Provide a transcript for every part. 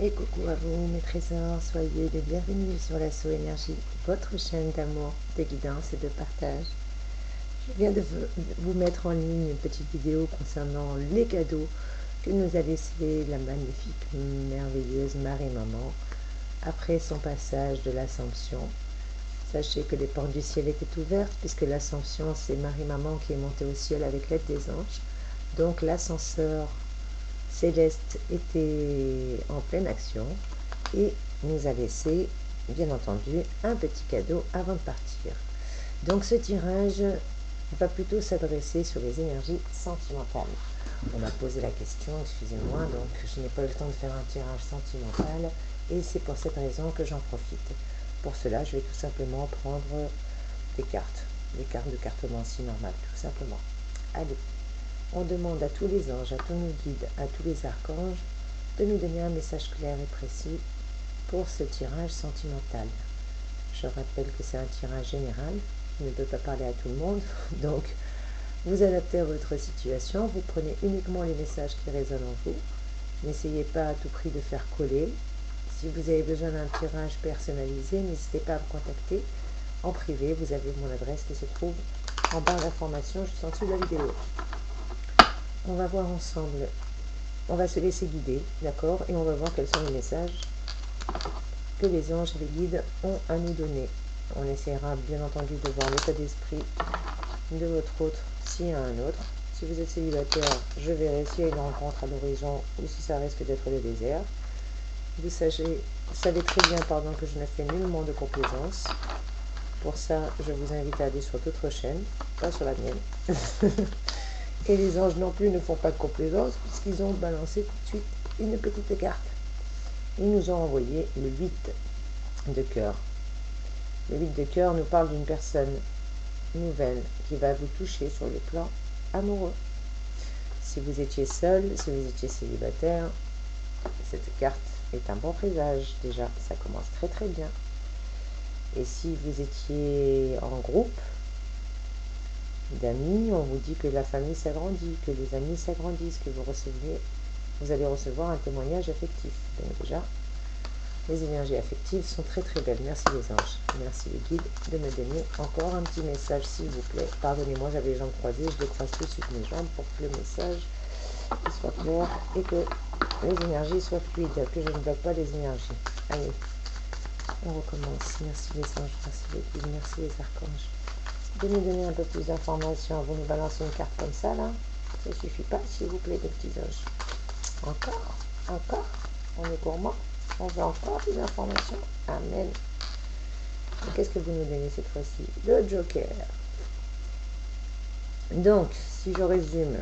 Et coucou à vous mes trésors, soyez les bienvenus sur l'Assaut Énergie, votre chaîne d'amour, de guidance et de partage. Je viens de vous mettre en ligne une petite vidéo concernant les cadeaux que nous a laissé la magnifique, merveilleuse Marie-Maman après son passage de l'Assomption. Sachez que les portes du ciel étaient ouvertes puisque l'Assomption, c'est Marie-Maman qui est montée au ciel avec l'aide des anges. Donc l'ascenseur Céleste était en pleine action et nous a laissé, bien entendu, un petit cadeau avant de partir. Donc ce tirage va plutôt s'adresser sur les énergies sentimentales. On m'a posé la question, excusez-moi, donc je n'ai pas eu le temps de faire un tirage sentimental et c'est pour cette raison que j'en profite. Pour cela, je vais tout simplement prendre des cartes de cartomancie normale, tout simplement. Allez. On demande à tous les anges, à tous nos guides, à tous les archanges de nous donner un message clair et précis pour ce tirage sentimental. Je rappelle que c'est un tirage général qui ne peut pas parler à tout le monde, donc vous adaptez à votre situation, vous prenez uniquement les messages qui résonnent en vous. N'essayez pas à tout prix de faire coller. Si vous avez besoin d'un tirage personnalisé, n'hésitez pas à me contacter en privé. Vous avez mon adresse qui se trouve en barre d'informations juste en dessous de la vidéo. On va voir ensemble, on va se laisser guider, d'accord, et on va voir quels sont les messages que les anges et les guides ont à nous donner. On essaiera bien entendu de voir l'état d'esprit de votre autre s'il y a un autre. Si vous êtes célibataire, je verrai s'il y a une rencontre à l'horizon ou si ça risque d'être le désert. Vous savez très bien que je ne fais nullement de complaisance. Pour ça, je vous invite à aller sur d'autres chaînes, pas sur la mienne. Et les anges non plus ne font pas de complaisance puisqu'ils ont balancé tout de suite une petite carte. Ils nous ont envoyé le 8 de cœur. Le 8 de cœur nous parle d'une personne nouvelle qui va vous toucher sur le plan amoureux. Si vous étiez seul, si vous étiez célibataire, cette carte est un bon présage déjà, ça commence très très bien. Et si vous étiez en groupe d'amis, on vous dit que la famille s'agrandit, que les amis s'agrandissent, que vous allez recevoir un témoignage affectif. Donc déjà, les énergies affectives sont très très belles. Merci les anges, merci les guides de me donner encore un petit message s'il vous plaît. Pardonnez-moi, j'avais les jambes croisées, je les croise tout de suite mes jambes pour que le message soit clair et que les énergies soient fluides, que je ne bloque pas les énergies. Allez, on recommence. Merci les anges, merci les guides, merci les archanges. De nous donner un peu plus d'informations. Vous nous balancez une carte comme ça, là. Ça ne suffit pas, s'il vous plaît, les petits anges. Encore, on est gourmand. On veut encore plus d'informations. Amen. Et qu'est-ce que vous nous donnez cette fois-ci? Le Joker. Donc, si je résume,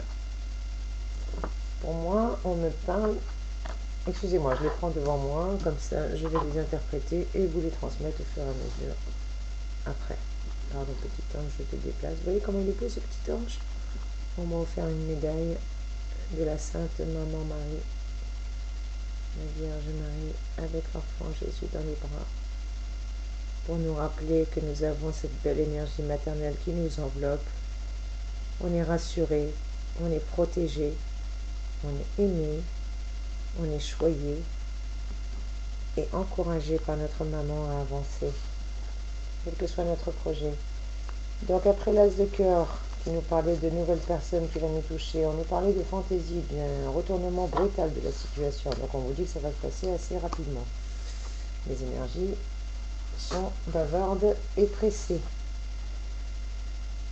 pour moi, on me parle... Excusez-moi, je les prends devant moi, comme ça, je vais les interpréter et vous les transmettre au fur et à mesure après. Pardon, petit ange, je te déplace. Vous voyez comment il est beau, ce petit ange? On m'a offert une médaille de la Sainte Maman Marie, la Vierge Marie, avec l'enfant Jésus dans les bras, pour nous rappeler que nous avons cette belle énergie maternelle qui nous enveloppe. On est rassuré, on est protégé, on est aimé, on est choyé et encouragé par notre maman à avancer, quel que soit notre projet. Donc après l'as de cœur, qui nous parlait de nouvelles personnes qui vont nous toucher, on nous parlait de fantaisie, d'un retournement brutal de la situation. Donc on vous dit que ça va se passer assez rapidement. Les énergies sont bavardes et pressées.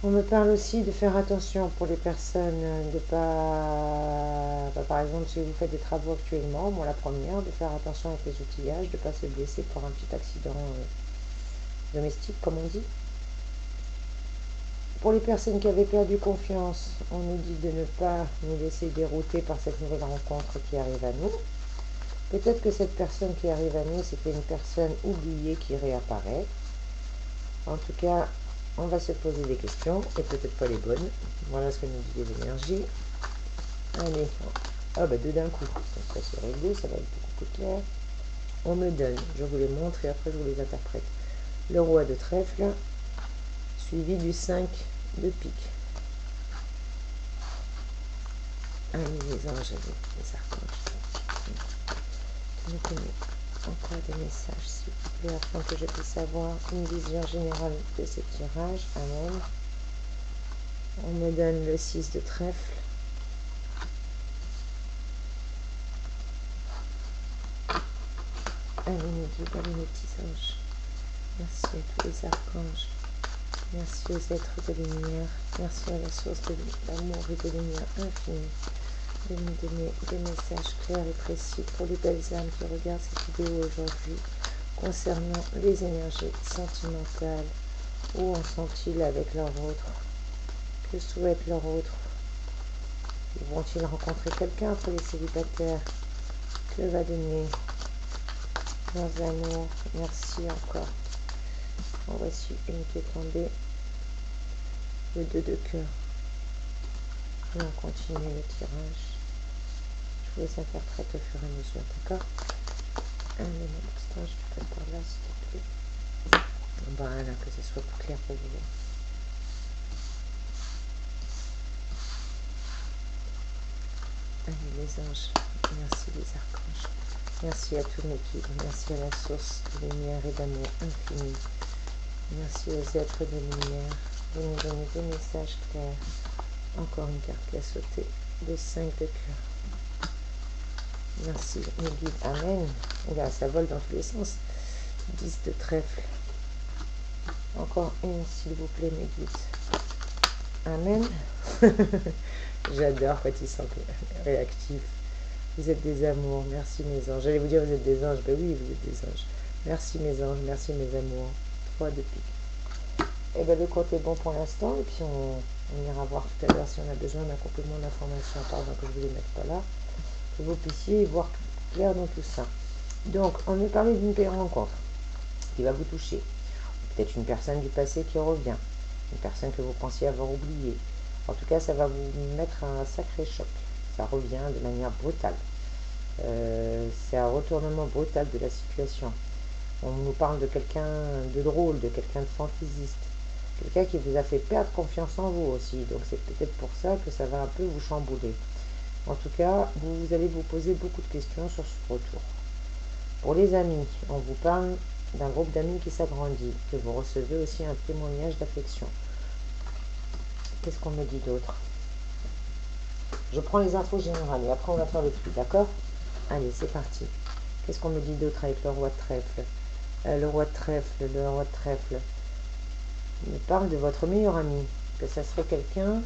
On me parle aussi de faire attention pour les personnes, de pas... par exemple, si vous faites des travaux actuellement, la première, de faire attention avec les outillages, de ne pas se blesser pour un petit accident domestique, comme on dit. Pour les personnes qui avaient perdu confiance, on nous dit de ne pas nous laisser dérouter par cette nouvelle rencontre qui arrive à nous. Peut-être que cette personne qui arrive à nous, c'était une personne oubliée qui réapparaît. En tout cas, on va se poser des questions, et peut-être pas les bonnes. Voilà ce que nous dit les énergies. Allez, deux d'un coup. Donc ça c'est réglé, ça va être beaucoup plus clair. On me donne, je vous les montre et après je vous les interprète. Le roi de trèfle, suivi du 5 de pique. Allez les anges, les archanges. me donner encore des messages, s'il vous plaît, afin que je puisse avoir une vision générale de ce tirage. Amen. On me donne le 6 de trèfle. Allez mes guides, allez mes petits anges. Merci à tous les archanges. Merci aux êtres de lumière. Merci à la source d'amour et de lumière infinie de nous donner des messages clairs et précis pour les belles âmes qui regardent cette vidéo aujourd'hui concernant les énergies sentimentales. Où en sont-ils avec leur autre? Que souhaite leur autre? Vont-ils rencontrer quelqu'un entre les célibataires? Que va donner leurs amours? Merci encore. En voici une qui est tombée. Le 2 de cœur. Et on continue le tirage. Je vous interprète au fur et à mesure, d'accord? Allez, mon petit ange, tu peux par là, s'il te plaît. Voilà, que ce soit plus clair pour vous. Allez, les anges, merci les archanges. Merci à tous mes guides. Merci à la source de lumière et d'amour infini. Merci aux êtres de lumière. Vous nous donnez des messages clairs. Encore une carte qui a sauté. Le 5 de cœur. Merci, mes guides. Amen. Là, ça vole dans tous les sens. 10 de trèfle. Encore une, s'il vous plaît, mes guides. Amen. J'adore quand ils sont réactifs. Vous êtes des amours. Merci, mes anges. J'allais vous dire, vous êtes des anges. Ben oui, vous êtes des anges. Merci, mes anges. Merci, mes amours. 3 de pique. Et bien, le compte est bon pour l'instant. Et puis, on ira voir tout à l'heure si on a besoin d'un complément d'information. Pardon que je ne vous les mette pas là. Que vous puissiez voir clair dans tout ça. Donc, on a parlé d'une belle rencontre qui va vous toucher. Peut-être une personne du passé qui revient. Une personne que vous pensiez avoir oubliée. En tout cas, ça va vous mettre un sacré choc. Ça revient de manière brutale. C'est un retournement brutal de la situation. On nous parle de quelqu'un de drôle, de quelqu'un de fantaisiste. Quelqu'un qui vous a fait perdre confiance en vous aussi. Donc c'est peut-être pour ça que ça va un peu vous chambouler. En tout cas, vous allez vous poser beaucoup de questions sur ce retour. Pour les amis, on vous parle d'un groupe d'amis qui s'agrandit, que vous recevez aussi un témoignage d'affection. Qu'est-ce qu'on me dit d'autre? Je prends les infos générales et après on va faire le tri, d'accord? Allez, c'est parti. Qu'est-ce qu'on me dit d'autre avec le roi de trèfle? Le roi de trèfle me parle de votre meilleur ami, que ça serait quelqu'un,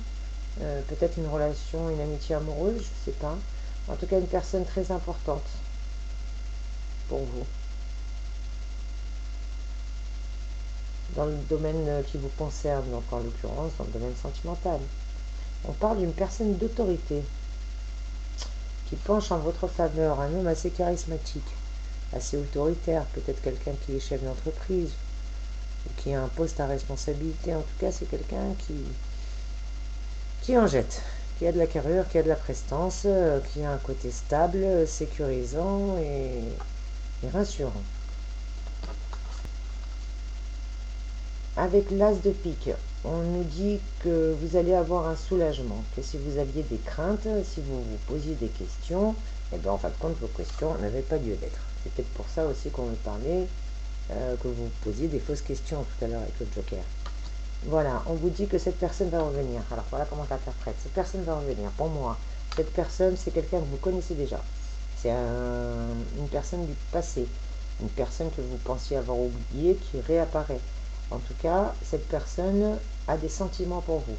peut-être une relation, une amitié amoureuse, je ne sais pas. En tout cas, une personne très importante pour vous. Dans le domaine qui vous concerne, donc en l'occurrence dans le domaine sentimental. On parle d'une personne d'autorité qui penche en votre faveur, un homme assez charismatique, assez autoritaire, peut-être quelqu'un qui est chef d'entreprise, ou qui a un poste à responsabilité. En tout cas, c'est quelqu'un qui en jette, qui a de la carrure, qui a de la prestance, qui a un côté stable, sécurisant et rassurant. Avec l'as de pique, on nous dit que vous allez avoir un soulagement, que si vous aviez des craintes, si vous vous posiez des questions, et bien en fin de compte, vos questions n'avaient pas lieu d'être. C'est peut-être pour ça aussi qu'on veut parler, que vous posiez des fausses questions tout à l'heure avec le Joker. Voilà, on vous dit que cette personne va revenir. Alors voilà comment on l'interprète. Cette personne va revenir. Pour moi, cette personne, c'est quelqu'un que vous connaissez déjà. C'est une personne du passé, une personne que vous pensiez avoir oubliée qui réapparaît. En tout cas, cette personne a des sentiments pour vous.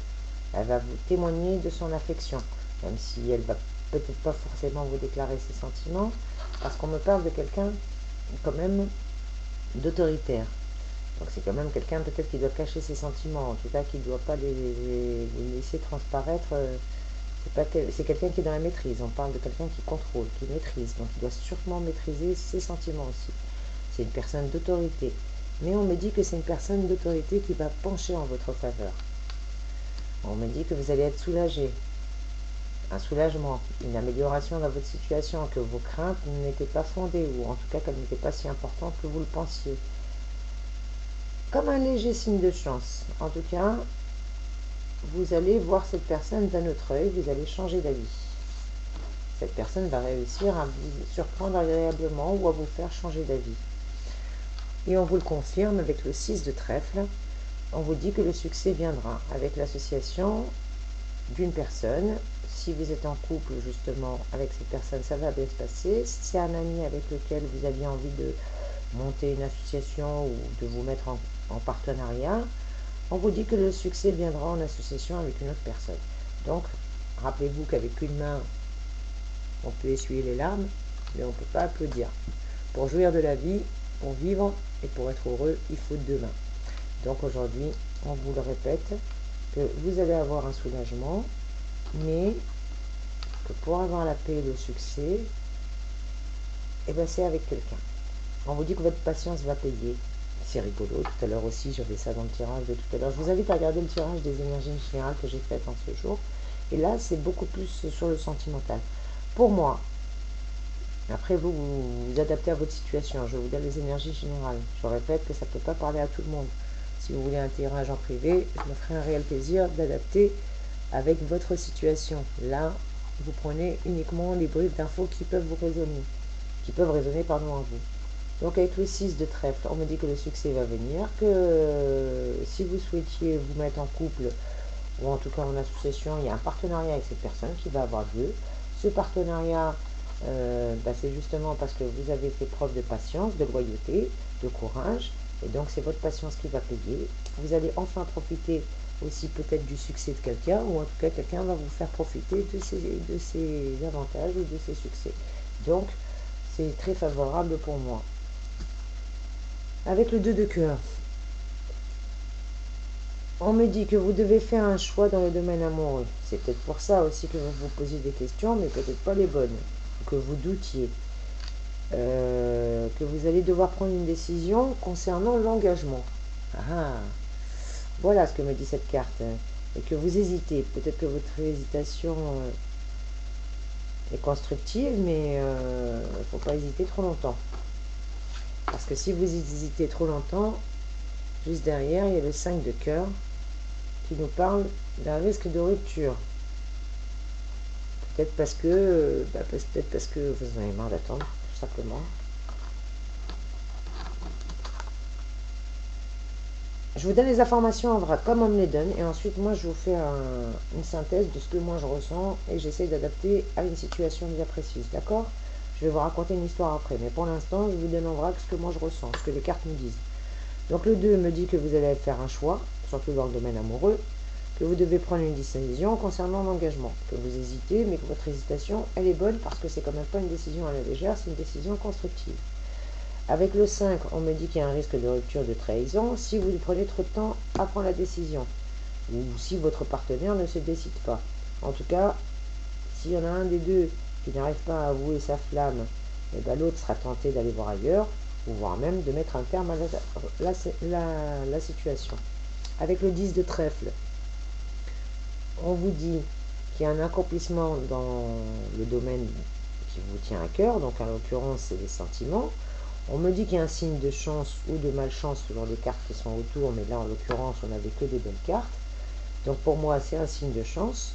Elle va vous témoigner de son affection, même si elle va peut-être pas forcément vous déclarer ses sentiments, parce qu'on me parle de quelqu'un quand même d'autoritaire. Donc c'est quand même quelqu'un peut-être qui doit cacher ses sentiments, en tout cas qui ne doit pas les laisser transparaître. C'est quelqu'un qui est dans la maîtrise. On parle de quelqu'un qui contrôle, qui maîtrise, donc il doit sûrement maîtriser ses sentiments aussi. C'est une personne d'autorité. Mais on me dit que c'est une personne d'autorité qui va pencher en votre faveur. On me dit que vous allez être soulagé. Un soulagement, une amélioration dans votre situation, que vos craintes n'étaient pas fondées, ou en tout cas qu'elles n'étaient pas si importantes que vous le pensiez. Comme un léger signe de chance. En tout cas, vous allez voir cette personne d'un autre œil, vous allez changer d'avis. Cette personne va réussir à vous surprendre agréablement ou à vous faire changer d'avis. Et on vous le confirme avec le 6 de trèfle. On vous dit que le succès viendra avec l'association d'une personne. Si vous êtes en couple justement avec cette personne, ça va bien se passer. Si c'est un ami avec lequel vous aviez envie de monter une association ou de vous mettre en partenariat, on vous dit que le succès viendra en association avec une autre personne. Donc, rappelez-vous qu'avec une main, on peut essuyer les larmes, mais on ne peut pas applaudir. Pour jouir de la vie, pour vivre et pour être heureux, il faut deux mains. Donc aujourd'hui, on vous le répète, que vous allez avoir un soulagement, mais que pour avoir la paix et le succès, eh ben c'est avec quelqu'un. On vous dit que votre patience va payer. C'est rigolo. Tout à l'heure aussi, j'avais ça dans le tirage de tout à l'heure. Je vous invite à regarder le tirage des énergies générales que j'ai fait en ce jour. Et là, c'est beaucoup plus sur le sentimental. Pour moi, après vous adaptez à votre situation. Je vous donne les énergies générales. Je répète que ça ne peut pas parler à tout le monde. Si vous voulez un tirage en privé, je me ferai un réel plaisir d'adapter avec votre situation. Là, vous prenez uniquement les bribes d'infos qui peuvent vous résonner, en vous. Donc avec le 6 de trèfle, on me dit que le succès va venir, que si vous souhaitiez vous mettre en couple, ou en tout cas en association, il y a un partenariat avec cette personne qui va avoir lieu. Ce partenariat, c'est justement parce que vous avez fait preuve de patience, de loyauté, de courage, et donc c'est votre patience qui va payer. Vous allez enfin profiter aussi peut-être du succès de quelqu'un, ou en tout cas quelqu'un va vous faire profiter de ses avantages ou de ses succès. Donc c'est très favorable pour moi. Avec le 2 de cœur, on me dit que vous devez faire un choix dans le domaine amoureux. C'est peut-être pour ça aussi que vous vous posiez des questions, mais peut-être pas les bonnes, ou que vous doutiez. Que vous allez devoir prendre une décision concernant l'engagement. Ah, voilà ce que me dit cette carte. Et que vous hésitez. Peut-être que votre hésitation est constructive, mais il ne faut pas hésiter trop longtemps. Parce que si vous hésitez trop longtemps, juste derrière, il y a le 5 de cœur qui nous parle d'un risque de rupture. Peut-être parce que vous en avez marre d'attendre, tout simplement. Je vous donne les informations en vrac comme on me les donne, et ensuite moi je vous fais une synthèse de ce que moi je ressens, et j'essaie d'adapter à une situation bien précise, d'accord? Je vais vous raconter une histoire après, mais pour l'instant je vous donne en vrac ce que moi je ressens, ce que les cartes me disent. Donc le 2 me dit que vous allez faire un choix, surtout dans le domaine amoureux, que vous devez prendre une décision concernant l'engagement, que vous hésitez, mais que votre hésitation, elle est bonne parce que c'est quand même pas une décision à la légère, c'est une décision constructive. Avec le 5, on me dit qu'il y a un risque de rupture, de trahison, si vous prenez trop de temps à prendre la décision, ou si votre partenaire ne se décide pas. En tout cas, s'il y en a un des deux qui n'arrive pas à avouer sa flamme, et ben l'autre sera tenté d'aller voir ailleurs, ou voire même de mettre un terme à la situation. Avec le 10 de trèfle, on vous dit qu'il y a un accomplissement dans le domaine qui vous tient à cœur, donc en l'occurrence c'est les sentiments. On me dit qu'il y a un signe de chance ou de malchance selon les cartes qui sont autour, mais là en l'occurrence on n'avait que des belles cartes. Donc pour moi c'est un signe de chance,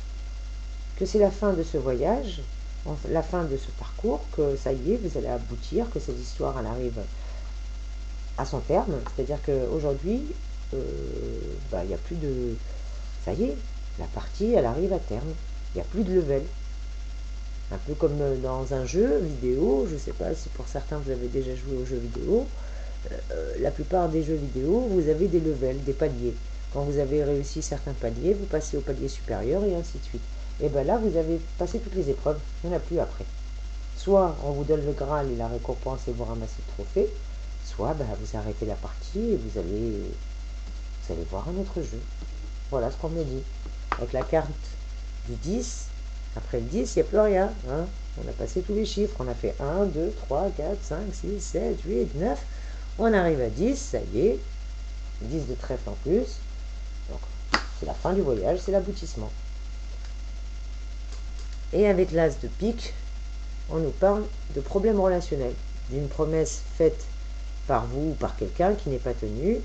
que c'est la fin de ce voyage, la fin de ce parcours, que ça y est, vous allez aboutir, que cette histoire elle arrive à son terme. C'est-à-dire qu'aujourd'hui, il n'y a plus de... Ça y est, la partie elle arrive à terme, il n'y a plus de level. Un peu comme dans un jeu vidéo, je ne sais pas si pour certains vous avez déjà joué aux jeux vidéo, la plupart des jeux vidéo, vous avez des levels, des paliers. Quand vous avez réussi certains paliers, vous passez au palier supérieur et ainsi de suite. Et bien là, vous avez passé toutes les épreuves, il n'y en a plus après. Soit on vous donne le Graal et la récompense et vous ramassez le trophée, soit vous arrêtez la partie et vous allez voir un autre jeu. Voilà ce qu'on me dit. Avec la carte du 10, après le 10, il n'y a plus rien. Hein. On a passé tous les chiffres. On a fait 1, 2, 3, 4, 5, 6, 7, 8, 9. On arrive à 10, ça y est. 10 de trèfle en plus. Donc, c'est la fin du voyage, c'est l'aboutissement. Et avec l'as de pique, on nous parle de problèmes relationnels. D'une promesse faite par vous ou par quelqu'un qui n'est pas tenue.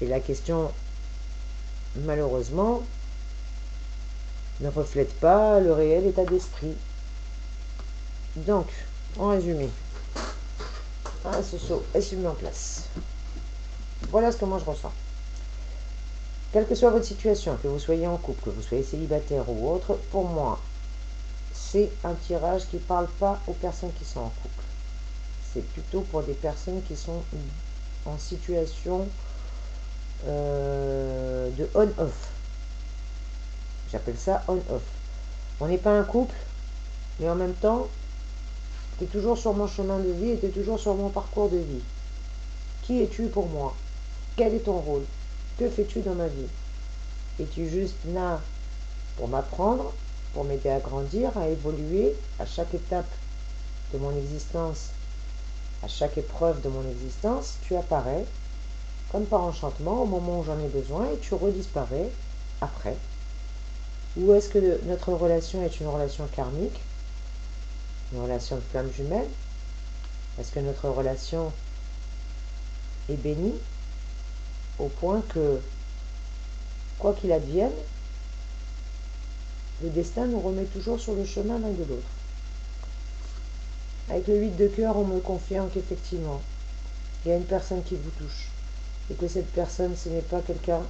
Et la question, malheureusement, ne reflète pas le réel état d'esprit. Donc, en résumé, ce saut, elle se met en place. Voilà ce que moi je ressens. Quelle que soit votre situation, que vous soyez en couple, que vous soyez célibataire ou autre, pour moi, c'est un tirage qui ne parle pas aux personnes qui sont en couple. C'est plutôt pour des personnes qui sont en situation de on-off. J'appelle ça on-off. On n'est pas un couple, mais en même temps, tu es toujours sur mon chemin de vie et tu es toujours sur mon parcours de vie. Qui es-tu pour moi? Quel est ton rôle? Que fais-tu dans ma vie? Es-tu juste là pour m'apprendre, pour m'aider à grandir, à évoluer à chaque étape de mon existence, à chaque épreuve de mon existence? Tu apparais comme par enchantement au moment où j'en ai besoin et tu redisparais après. Ou est-ce que notre relation est une relation karmique, une relation de flamme jumelle? Est-ce que notre relation est bénie au point que, quoi qu'il advienne, le destin nous remet toujours sur le chemin l'un de l'autre? Avec le 8 de cœur, on me confirme qu'effectivement, il y a une personne qui vous touche et que cette personne, ce n'est pas quelqu'un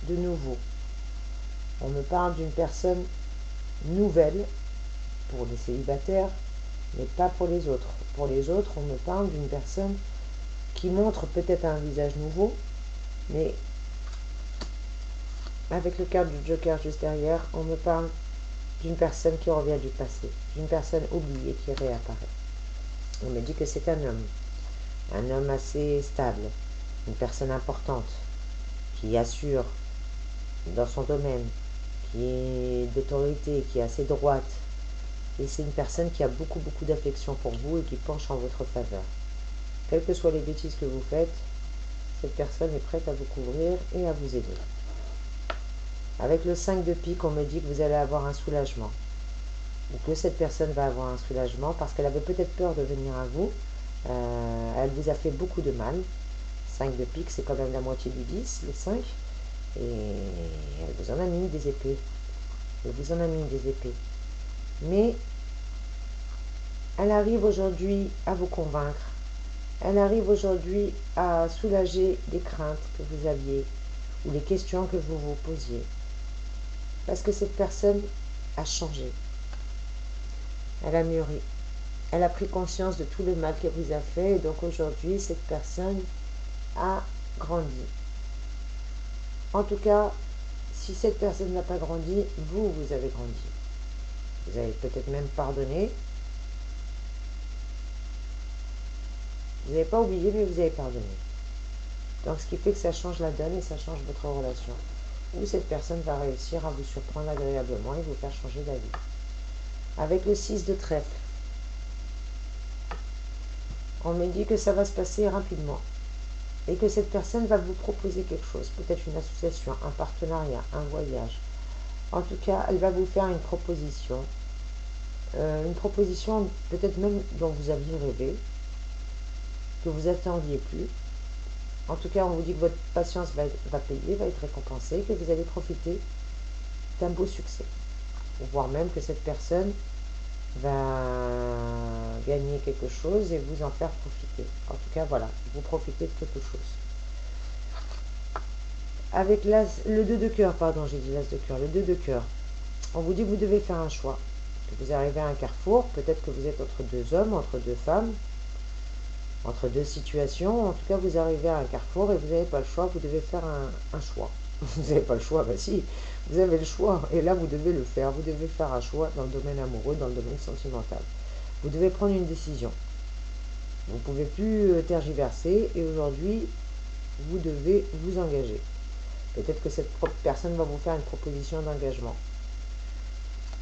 de nouveau. On me parle d'une personne nouvelle pour les célibataires, mais pas pour les autres. Pour les autres, on me parle d'une personne qui montre peut-être un visage nouveau, mais avec le carte du Joker juste derrière, on me parle d'une personne qui revient du passé, d'une personne oubliée qui réapparaît. On me dit que c'est un homme assez stable, une personne importante, qui assure dans son domaine, qui est d'autorité, qui est assez droite. Et c'est une personne qui a beaucoup d'affection pour vous et qui penche en votre faveur. Quelles que soient les bêtises que vous faites, cette personne est prête à vous couvrir et à vous aider. Avec le 5 de pique, on me dit que vous allez avoir un soulagement. Ou que cette personne va avoir un soulagement parce qu'elle avait peut-être peur de venir à vous. Elle vous a fait beaucoup de mal. 5 de pique, c'est quand même la moitié du 10, le 5. Et elle vous en a mis des épées. Elle vous en a mis des épées. Mais elle arrive aujourd'hui à vous convaincre. Elle arrive aujourd'hui à soulager les craintes que vous aviez ou les questions que vous vous posiez. Parce que cette personne a changé. Elle a mûri. Elle a pris conscience de tout le mal qu'elle vous a fait. Et donc aujourd'hui, cette personne a grandi. En tout cas, si cette personne n'a pas grandi, vous avez grandi. Vous avez peut-être même pardonné. Vous n'avez pas oublié, mais vous avez pardonné. Donc, ce qui fait que ça change la donne et ça change votre relation. Ou cette personne va réussir à vous surprendre agréablement et vous faire changer d'avis. Avec le 6 de trèfle, on me dit que ça va se passer rapidement. Et que cette personne va vous proposer quelque chose. Peut-être une association, un partenariat, un voyage. En tout cas, elle va vous faire une proposition. Une proposition peut-être même dont vous aviez rêvé, que vous attendiez plus. En tout cas, on vous dit que votre patience va payer, va être récompensée, que vous allez profiter d'un beau succès. Voire même que cette personne va gagner quelque chose et vous en faire profiter. En tout cas, voilà, vous profitez de quelque chose. Avec le 2 de cœur, pardon, j'ai dit l'as de cœur, le 2 de cœur, on vous dit que vous devez faire un choix. Que vous arrivez à un carrefour, peut-être que vous êtes entre deux hommes, entre deux femmes, entre deux situations. En tout cas, vous arrivez à un carrefour et vous n'avez pas le choix, vous devez faire un choix. Vous n'avez pas le choix, bah si, vous avez le choix, et là vous devez le faire. Vous devez faire un choix dans le domaine amoureux, dans le domaine sentimental. Vous devez prendre une décision. Vous ne pouvez plus tergiverser, et aujourd'hui, vous devez vous engager. Peut-être que cette personne va vous faire une proposition d'engagement.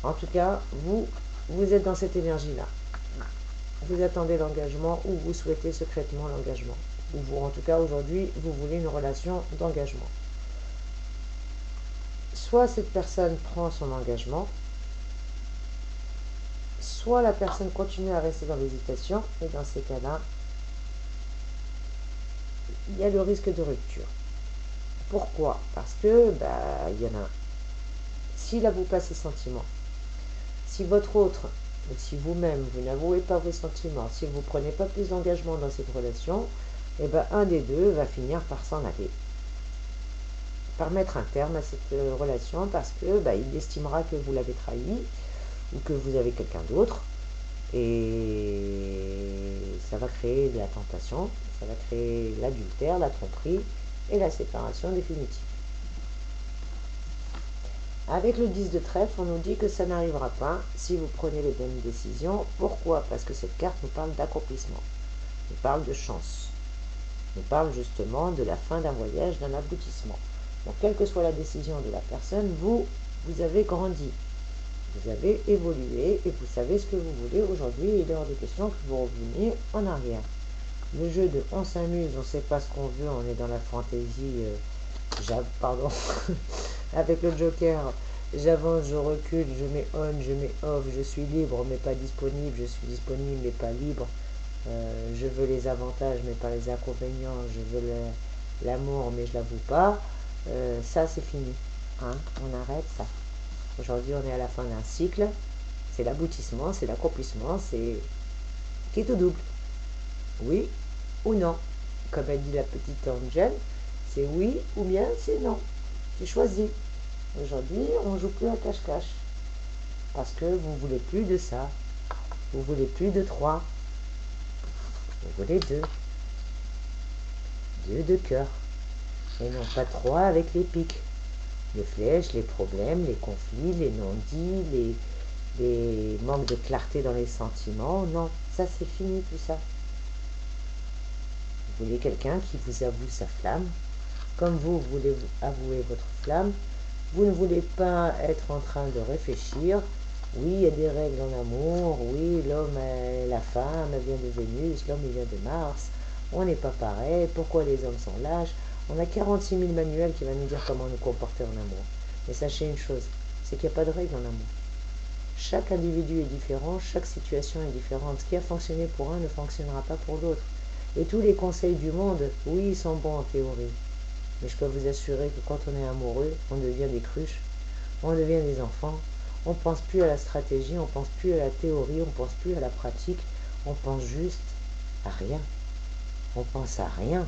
En tout cas, vous êtes dans cette énergie-là. Vous attendez l'engagement ou vous souhaitez secrètement l'engagement. Ou vous, en tout cas, aujourd'hui, vous voulez une relation d'engagement. Soit cette personne prend son engagement, soit la personne continue à rester dans l'hésitation, et dans ces cas-là, il y a le risque de rupture. Pourquoi? Parce que, il y en a un. S'il avoue pas ses sentiments, si votre autre Donc si vous-même, vous n'avouez pas vos sentiments, si vous ne prenez pas plus d'engagement dans cette relation, eh ben, un des deux va finir par s'en aller, par mettre un terme à cette relation parce que il estimera que vous l'avez trahi ou que vous avez quelqu'un d'autre et ça va créer de la tentation, ça va créer l'adultère, la tromperie et la séparation définitive. Avec le 10 de trèfle, on nous dit que ça n'arrivera pas si vous prenez les bonnes décisions. Pourquoi? Parce que cette carte nous parle d'accomplissement, nous parle de chance, nous parle justement de la fin d'un voyage, d'un aboutissement. Donc, quelle que soit la décision de la personne, vous avez grandi, vous avez évolué et vous savez ce que vous voulez aujourd'hui. Il est hors de question que vous reveniez en arrière. Le jeu de on s'amuse, on ne sait pas ce qu'on veut, on est dans la fantaisie, avec le joker, j'avance, je recule, je mets on, je mets off, je suis libre mais pas disponible, je suis disponible mais pas libre, je veux les avantages mais pas les inconvénients, je veux l'amour mais je l'avoue pas, ça c'est fini, hein, on arrête ça. Aujourd'hui on est à la fin d'un cycle, c'est l'aboutissement, c'est l'accomplissement, c'est qui est tout double, oui ou non, comme a dit la petite Angel, c'est oui ou bien c'est non, tu choisis. Aujourd'hui, on ne joue plus à cache-cache. Parce que vous ne voulez plus de ça. Vous ne voulez plus de 3. Vous voulez 2. 2 de cœur. Et non pas 3 avec les pics. Les flèches, les problèmes, les conflits, les non-dits, les manques de clarté dans les sentiments. Non, ça c'est fini tout ça. Vous voulez quelqu'un qui vous avoue sa flamme. Comme vous voulez avouer votre flamme, vous ne voulez pas être en train de réfléchir. Oui, il y a des règles en amour. Oui, l'homme et la femme, elle vient de Vénus, l'homme il vient de Mars. On n'est pas pareil. Pourquoi les hommes sont lâches? On a 46 000 manuels qui vont nous dire comment nous comporter en amour. Mais sachez une chose, c'est qu'il n'y a pas de règles en amour. Chaque individu est différent, chaque situation est différente. Ce qui a fonctionné pour un ne fonctionnera pas pour l'autre. Et tous les conseils du monde, oui, ils sont bons en théorie. Mais je peux vous assurer que quand on est amoureux, on devient des cruches, on devient des enfants, on ne pense plus à la stratégie, on ne pense plus à la théorie, on ne pense plus à la pratique, on pense juste à rien. On pense à rien.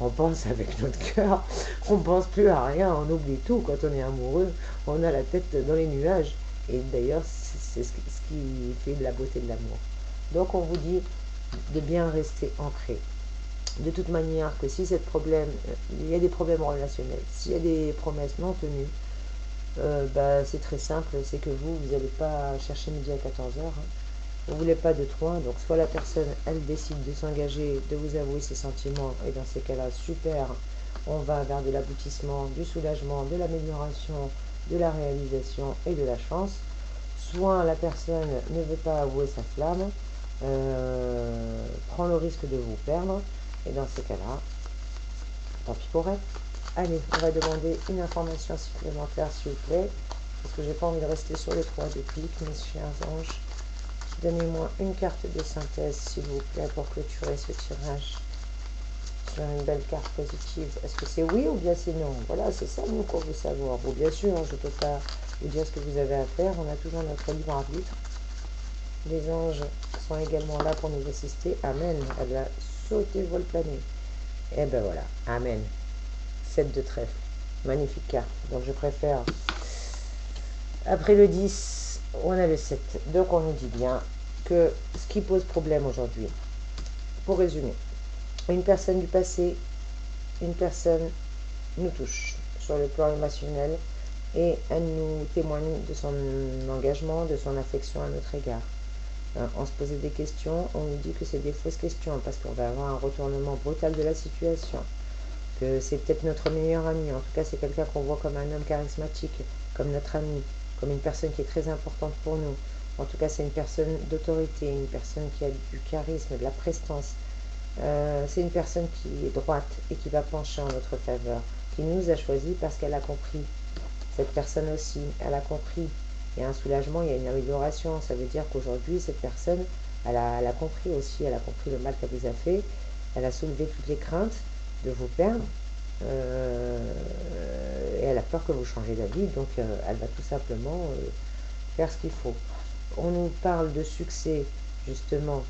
On pense avec notre cœur, on ne pense plus à rien, on oublie tout. Quand on est amoureux, on a la tête dans les nuages. Et d'ailleurs, c'est ce qui fait de la beauté de l'amour. Donc on vous dit de bien rester ancré. De toute manière, que si il y a des problèmes relationnels, s'il y a des promesses non tenues, c'est très simple, c'est que vous n'allez pas chercher midi à 14h, hein. Vous ne voulez pas de 3, donc soit la personne, elle décide de s'engager, de vous avouer ses sentiments, et dans ces cas-là, super, on va vers de l'aboutissement, du soulagement, de l'amélioration, de la réalisation et de la chance. Soit la personne ne veut pas avouer sa flamme, prend le risque de vous perdre, et dans ces cas-là, tant pis pour elle. Allez, on va demander une information supplémentaire s'il vous plaît, parce que j'ai pas envie de rester sur les 3 de pique, mes chers anges. Donnez-moi une carte de synthèse s'il vous plaît pour clôturer ce tirage sur une belle carte positive. Est-ce que c'est oui ou bien c'est non? Voilà, c'est ça nous qu'on veut savoir. Bon, bien sûr, je ne peux pas vous dire ce que vous avez à faire, on a toujours notre libre arbitre. Les anges sont également là pour nous assister. Amen. Elle a sauté vol plané. Et ben voilà, amen. 7 de trèfle. Magnifique carte. Donc je préfère. Après le 10, on a le 7. Donc on nous dit bien que ce qui pose problème aujourd'hui, pour résumer, une personne du passé, une personne nous touche sur le plan émotionnel et elle nous témoigne de son engagement, de son affection à notre égard. On se posait des questions, on nous dit que c'est des fausses questions parce qu'on va avoir un retournement brutal de la situation, que c'est peut-être notre meilleur ami, en tout cas c'est quelqu'un qu'on voit comme un homme charismatique, comme notre ami, comme une personne qui est très importante pour nous. En tout cas c'est une personne d'autorité, une personne qui a du charisme, de la prestance. C'est une personne qui est droite et qui va pencher en notre faveur, qui nous a choisis parce qu'elle a compris. Cette personne aussi, elle a compris. Il y a un soulagement, il y a une amélioration. Ça veut dire qu'aujourd'hui, cette personne, elle a compris aussi, elle a compris le mal qu'elle vous a fait. Elle a soulevé toutes les craintes de vous perdre. Et elle a peur que vous changez d'avis. Donc, elle va tout simplement faire ce qu'il faut. On nous parle de succès, justement,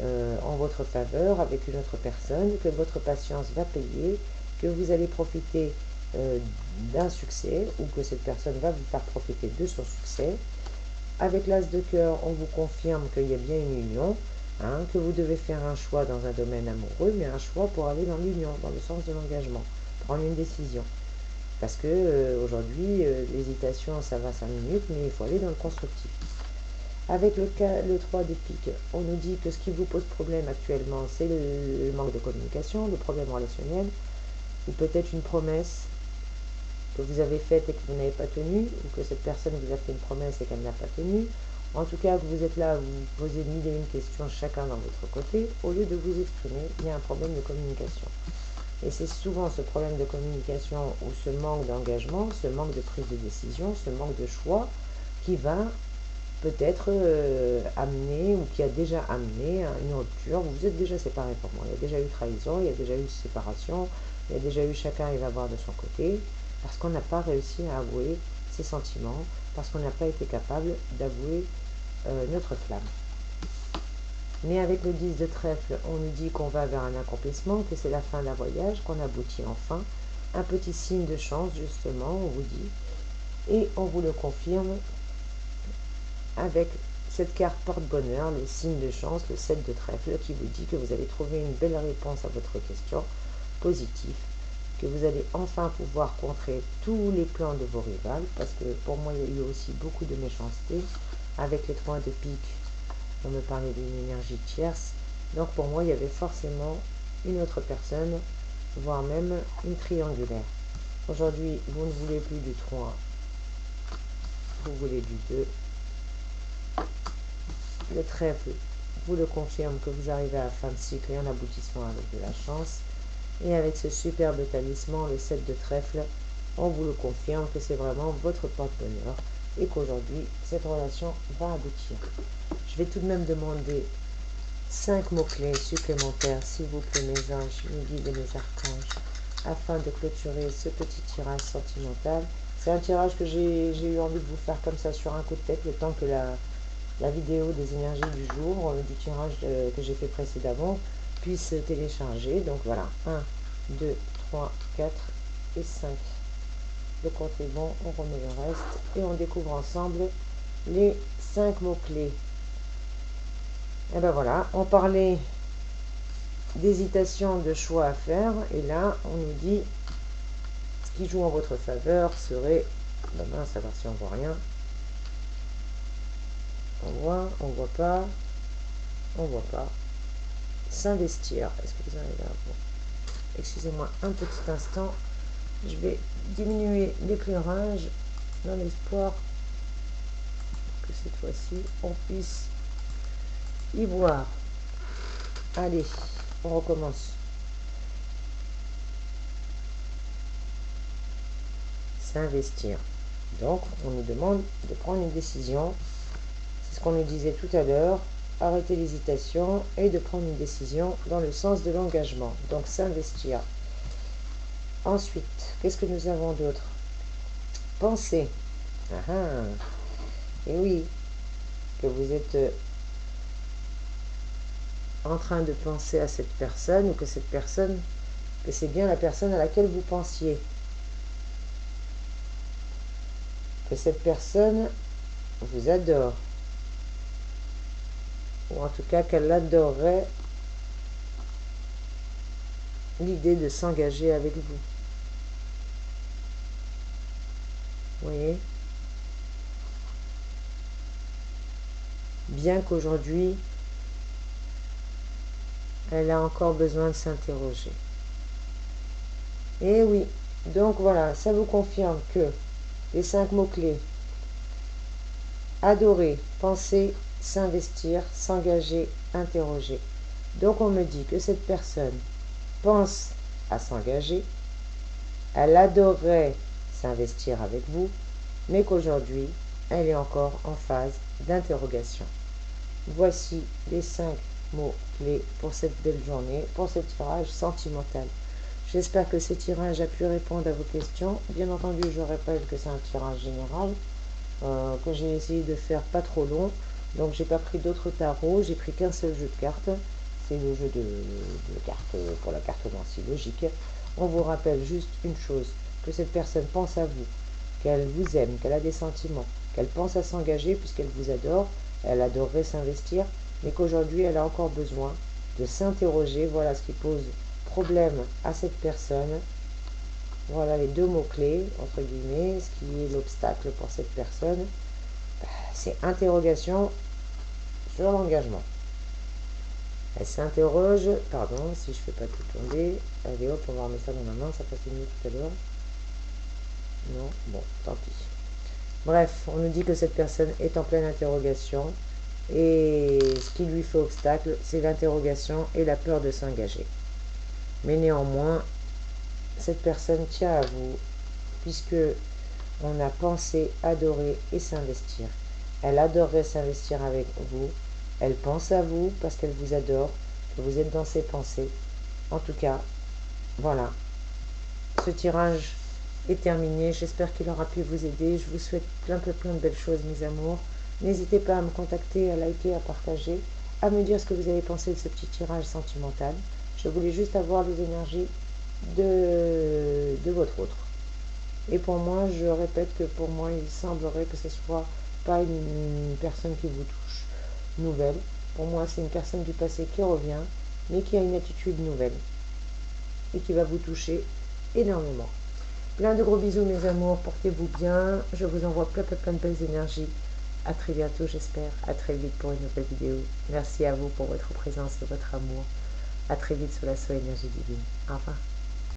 en votre faveur avec une autre personne, que votre patience va payer, que vous allez profiter d'un succès, ou que cette personne va vous faire profiter de son succès. Avec l'as de cœur, on vous confirme qu'il y a bien une union, que vous devez faire un choix dans un domaine amoureux, mais un choix pour aller dans l'union, dans le sens de l'engagement, prendre une décision. Parce que aujourd'hui, l'hésitation, ça va 5 minutes, mais il faut aller dans le constructif. Avec le 3 de pique, on nous dit que ce qui vous pose problème actuellement, c'est le manque de communication, le problème relationnel, ou peut-être une promesse que vous avez faite et que vous n'avez pas tenue, ou que cette personne vous a fait une promesse et qu'elle n'a pas tenue. En tout cas, que vous êtes là, vous posez mille et une questions chacun dans votre côté, au lieu de vous exprimer, il y a un problème de communication. Et c'est souvent ce problème de communication ou ce manque d'engagement, ce manque de prise de décision, ce manque de choix qui va peut-être amener ou qui a déjà amené à une rupture. Vous vous êtes déjà séparés pour moi. Il y a déjà eu trahison, il y a déjà eu séparation, il y a déjà eu chacun il va voir de son côté, parce qu'on n'a pas réussi à avouer ses sentiments, parce qu'on n'a pas été capable d'avouer notre flamme. Mais avec le 10 de trèfle, on nous dit qu'on va vers un accomplissement, que c'est la fin d'un voyage, qu'on aboutit enfin. Un petit signe de chance, justement, on vous dit. Et on vous le confirme avec cette carte porte-bonheur, le signe de chance, le 7 de trèfle, qui vous dit que vous allez trouver une belle réponse à votre question, positive, que vous allez enfin pouvoir contrer tous les plans de vos rivales, parce que pour moi, il y a eu aussi beaucoup de méchanceté. Avec les 3 de pique, on me parlait d'une énergie tierce, donc pour moi, il y avait forcément une autre personne, voire même une triangulaire. Aujourd'hui, vous ne voulez plus du 3, vous voulez du 2. Le trèfle vous le confirme que vous arrivez à la fin de cycle et un aboutissement avec de la chance. Et avec ce superbe talisman, le 7 de trèfle, on vous le confirme que c'est vraiment votre porte-bonheur et qu'aujourd'hui, cette relation va aboutir. Je vais tout de même demander 5 mots-clés supplémentaires, s'il vous plaît, mes anges, mes guides et mes archanges, afin de clôturer ce petit tirage sentimental. C'est un tirage que j'ai eu envie de vous faire comme ça sur un coup de tête, le temps que la vidéo des énergies du jour, du tirage que j'ai fait précédemment, puisse télécharger. Donc voilà, 1, 2, 3, 4 et 5. Le compte est bon, on remet le reste et on découvre ensemble les 5 mots-clés. Et ben voilà, on parlait d'hésitation, de choix à faire, et là on nous dit ce qui joue en votre faveur serait, ben mince, alors si on voit rien, on voit pas, s'investir. Est-ce que vous arrivez à voir? Excusez-moi un petit instant, je vais diminuer l'éclairage dans l'espoir que cette fois-ci on puisse y voir. Allez, on recommence. S'investir. Donc, on nous demande de prendre une décision. C'est ce qu'on nous disait tout à l'heure. Arrêter l'hésitation et de prendre une décision dans le sens de l'engagement. Donc, s'investir. Ensuite, qu'est-ce que nous avons d'autre? Penser. Et oui, que vous êtes en train de penser à cette personne, ou que cette personne, que c'est bien la personne à laquelle vous pensiez. Que cette personne vous adore. Ou en tout cas qu'elle adorerait l'idée de s'engager avec vous. Vous voyez? Bien qu'aujourd'hui, elle a encore besoin de s'interroger. Et oui, donc voilà, ça vous confirme que les 5 mots-clés: adorer, penser, s'investir, s'engager, interroger. Donc on me dit que cette personne pense à s'engager, elle adorerait s'investir avec vous, mais qu'aujourd'hui, elle est encore en phase d'interrogation. Voici les 5 mots-clés pour cette belle journée, pour ce tirage sentimental. J'espère que ce tirage a pu répondre à vos questions. Bien entendu, je rappelle que c'est un tirage général, que j'ai essayé de faire pas trop long. Donc j'ai pas pris d'autres tarots, j'ai pris qu'un seul jeu de cartes. C'est le jeu de cartes pour la cartomancie logique. On vous rappelle juste une chose, que cette personne pense à vous, qu'elle vous aime, qu'elle a des sentiments, qu'elle pense à s'engager puisqu'elle vous adore, elle adorerait s'investir, mais qu'aujourd'hui elle a encore besoin de s'interroger. Voilà ce qui pose problème à cette personne. Voilà les deux mots-clés, entre guillemets, ce qui est l'obstacle pour cette personne. C'est interrogation sur l'engagement. Elle s'interroge, pardon, si je ne fais pas tout tomber. Allez hop, on va remettre ça dans ma main, ça passait mieux tout à l'heure. Non, bon, tant pis. Bref, on nous dit que cette personne est en pleine interrogation et ce qui lui fait obstacle, c'est l'interrogation et la peur de s'engager. Mais néanmoins, cette personne tient à vous puisque on a pensé, adoré et s'investir. Elle adorerait s'investir avec vous. Elle pense à vous parce qu'elle vous adore, que vous êtes dans ses pensées. En tout cas, voilà. Ce tirage est terminé. J'espère qu'il aura pu vous aider. Je vous souhaite plein de belles choses, mes amours. N'hésitez pas à me contacter, à liker, à partager, à me dire ce que vous avez pensé de ce petit tirage sentimental. Je voulais juste avoir les énergies de votre autre. Et pour moi, je répète que pour moi, il semblerait que ce soit pas une personne qui vous touche, nouvelle. Pour moi, c'est une personne du passé qui revient, mais qui a une attitude nouvelle et qui va vous toucher énormément. Plein de gros bisous, mes amours. Portez-vous bien. Je vous envoie plein de belles énergies. À très bientôt, j'espère. À très vite pour une nouvelle vidéo. Merci à vous pour votre présence et votre amour. À très vite sur la Soul Énergie Divine. Au revoir.